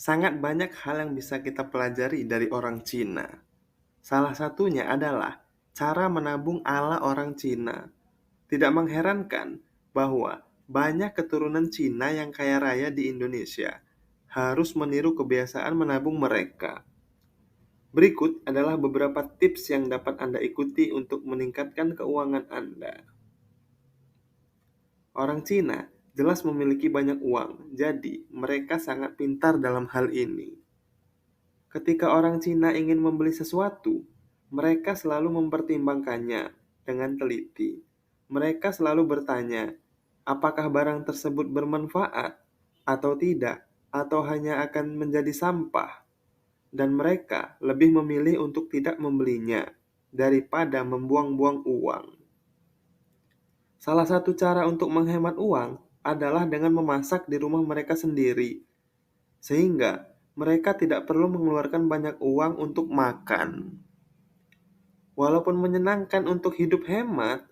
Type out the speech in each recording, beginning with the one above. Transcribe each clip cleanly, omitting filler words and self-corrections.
Sangat banyak hal yang bisa kita pelajari dari orang Cina. Salah satunya adalah cara menabung ala orang Cina. Tidak mengherankan bahwa banyak keturunan Cina yang kaya raya di Indonesia harus meniru kebiasaan menabung mereka. Berikut adalah beberapa tips yang dapat Anda ikuti untuk meningkatkan keuangan Anda. Orang Cina jelas memiliki banyak uang, jadi mereka sangat pintar dalam hal ini. Ketika orang Cina ingin membeli sesuatu, mereka selalu mempertimbangkannya dengan teliti. Mereka selalu bertanya, apakah barang tersebut bermanfaat atau tidak, atau hanya akan menjadi sampah. Dan mereka lebih memilih untuk tidak membelinya daripada membuang-buang uang. Salah satu cara untuk menghemat uang adalah dengan memasak di rumah mereka sendiri, sehingga mereka tidak perlu mengeluarkan banyak uang untuk makan. Walaupun menyenangkan untuk hidup hemat,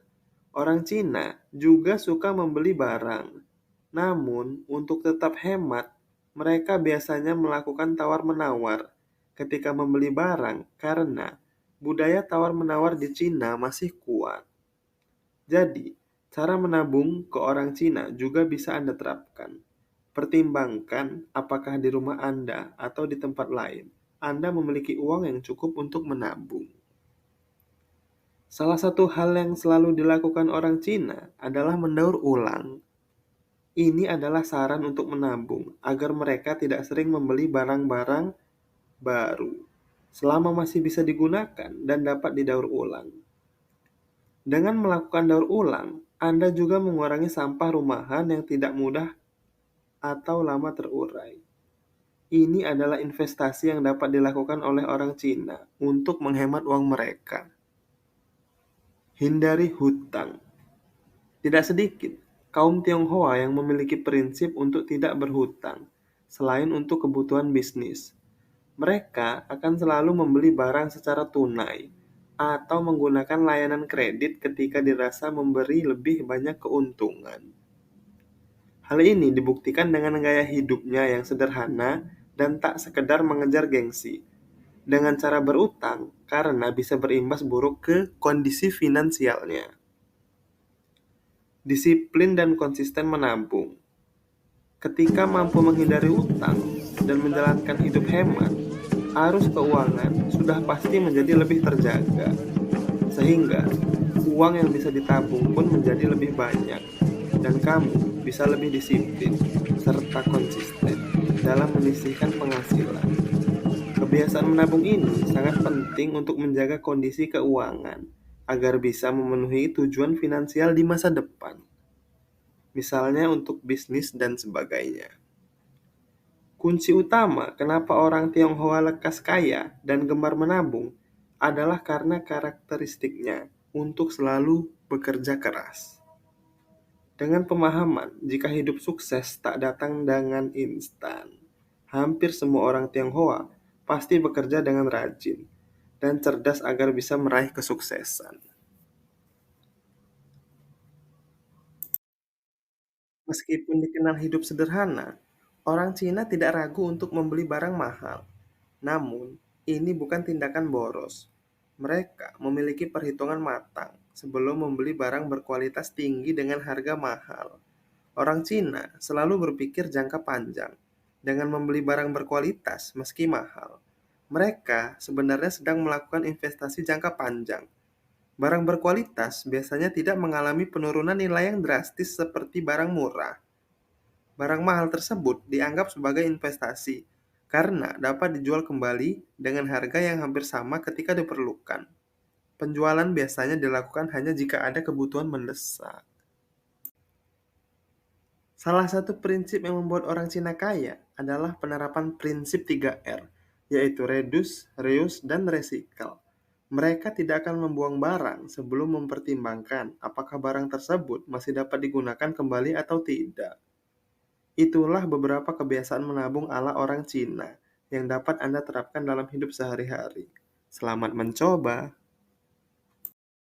orang Cina juga suka membeli barang. Namun, untuk tetap hemat, mereka biasanya melakukan tawar-menawar ketika membeli barang karena budaya tawar-menawar di Cina masih kuat. Jadi, cara menabung ke orang Cina juga bisa Anda terapkan. Pertimbangkan apakah di rumah Anda atau di tempat lain, Anda memiliki uang yang cukup untuk menabung. Salah satu hal yang selalu dilakukan orang Cina adalah mendaur ulang. Ini adalah saran untuk menabung agar mereka tidak sering membeli barang-barang baru selama masih bisa digunakan dan dapat didaur ulang. Dengan melakukan daur ulang, Anda juga mengurangi sampah rumahan yang tidak mudah atau lama terurai. Ini adalah investasi yang dapat dilakukan oleh orang Cina untuk menghemat uang mereka. Hindari hutang. Tidak sedikit kaum Tionghoa yang memiliki prinsip untuk tidak berhutang, selain untuk kebutuhan bisnis. Mereka akan selalu membeli barang secara tunai atau menggunakan layanan kredit ketika dirasa memberi lebih banyak keuntungan. Hal ini dibuktikan dengan gaya hidupnya yang sederhana dan tak sekedar mengejar gengsi, dengan cara berutang karena bisa berimbas buruk ke kondisi finansialnya. Disiplin dan konsisten menabung. Ketika mampu menghindari utang dan menjalankan hidup hemat, arus keuangan sudah pasti menjadi lebih terjaga, sehingga uang yang bisa ditabung pun menjadi lebih banyak, dan kamu bisa lebih disiplin serta konsisten dalam menyisihkan penghasilan. Kebiasaan menabung ini sangat penting untuk menjaga kondisi keuangan agar bisa memenuhi tujuan finansial di masa depan, misalnya untuk bisnis dan sebagainya. Kunci utama kenapa orang Tionghoa lekas kaya dan gemar menabung adalah karena karakteristiknya untuk selalu bekerja keras. Dengan pemahaman jika hidup sukses tak datang dengan instan, hampir semua orang Tionghoa pasti bekerja dengan rajin dan cerdas agar bisa meraih kesuksesan. Meskipun dikenal hidup sederhana, orang Cina tidak ragu untuk membeli barang mahal. Namun, ini bukan tindakan boros. Mereka memiliki perhitungan matang sebelum membeli barang berkualitas tinggi dengan harga mahal. Orang Cina selalu berpikir jangka panjang dengan membeli barang berkualitas meski mahal. Mereka sebenarnya sedang melakukan investasi jangka panjang. Barang berkualitas biasanya tidak mengalami penurunan nilai yang drastis seperti barang murah. Barang mahal tersebut dianggap sebagai investasi karena dapat dijual kembali dengan harga yang hampir sama ketika diperlukan. Penjualan biasanya dilakukan hanya jika ada kebutuhan mendesak. Salah satu prinsip yang membuat orang Cina kaya adalah penerapan prinsip 3R, yaitu reduce, reuse, dan recycle. Mereka tidak akan membuang barang sebelum mempertimbangkan apakah barang tersebut masih dapat digunakan kembali atau tidak. Itulah beberapa kebiasaan menabung ala orang Cina yang dapat Anda terapkan dalam hidup sehari-hari. Selamat mencoba!